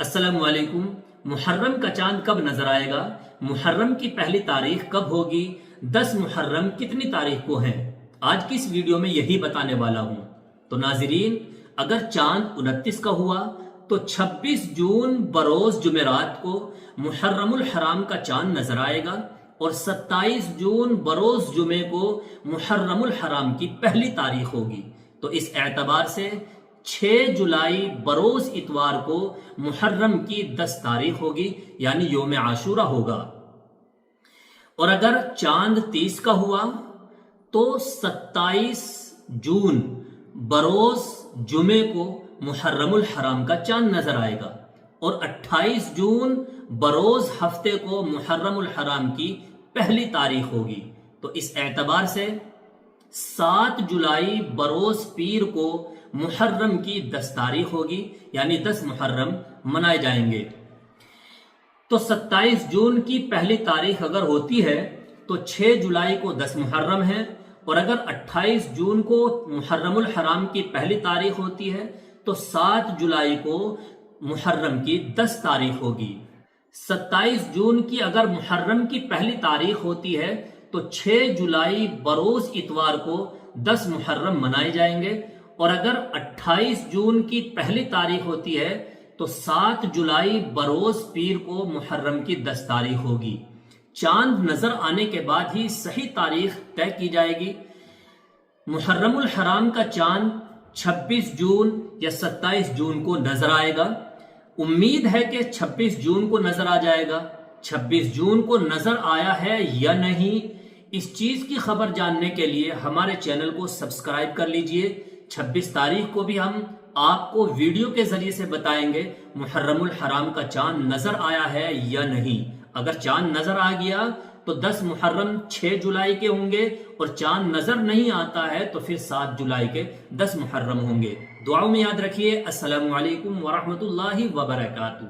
अस्सलाम वालेकुम। मुहर्रम का चांद कब नजर आएगा? मुहर्रम की पहली तारीख कब होगी? 10 मुहर्रम कितनी तारीख को है? आज की इस वीडियो में यही बताने वाला हूं। तो नाजरीन, अगर चांद 29 का हुआ तो 26 जून बरोज जुमेरात को मुहर्रमुल हराम का चांद नजर आएगा और 27 जून बरोज जुमे को मुहर्रमुल हराम की पहली तारीख होगी। तो इस एतबार से 6 जुलाई बरोज इतवार को मुहर्रम की 10 तारीख होगी, यानी योम आशूरा होगा। और अगर चांद 30 का हुआ तो 27 जून बरोज जुमे को मुहर्रमुल हराम का चांद नजर आएगा और 28 जून बरोज हफ्ते को मुहर्रमुल हराम की पहली तारीख होगी। तो इस एतबार से 7 जुलाई बरोज पीर को मुहर्रम की 10 तारीख होगी, यानी 10 मुहर्रम मनाए जाएंगे। तो 27 जून की पहली तारीख अगर होती है तो 6 जुलाई को 10 मुहर्रम है, और अगर 28 जून को मुहर्रमुल हराम की पहली तारीख होती है तो 7 जुलाई को मुहर्रम की 10 तारीख होगी। 27 जून की अगर मुहर्रम की पहली तारीख होती है तो 6 जुलाई बरोज इतवार को 10 मुहर्रम मनाए जाएंगे, और अगर 28 जून की पहली तारीख होती है तो 7 जुलाई बरोज पीर को मुहर्रम की 10 तारीख होगी। चांद नजर आने के बाद ही सही तारीख तय की जाएगी। मुहर्रमुल हराम का चांद 26 जून या 27 जून को नजर आएगा। उम्मीद है कि 26 जून को नजर आ जाएगा। 26 जून को नजर आया है या नहीं, इस चीज की खबर जानने के लिए हमारे चैनल को सब्सक्राइब कर लीजिए। 26 तारीख को भी हम आपको वीडियो के जरिए से बताएंगे मुहर्रमुल हराम का चांद नजर आया है या नहीं। अगर चांद नजर आ गया तो 10 मुहर्रम 6 जुलाई के होंगे, और चांद नजर नहीं आता है तो फिर 7 जुलाई के 10 मुहर्रम होंगे। दुआओं में याद रखिए। अस्सलामु अलैकुम वरहमतुल्लाहि वबरकातुहू।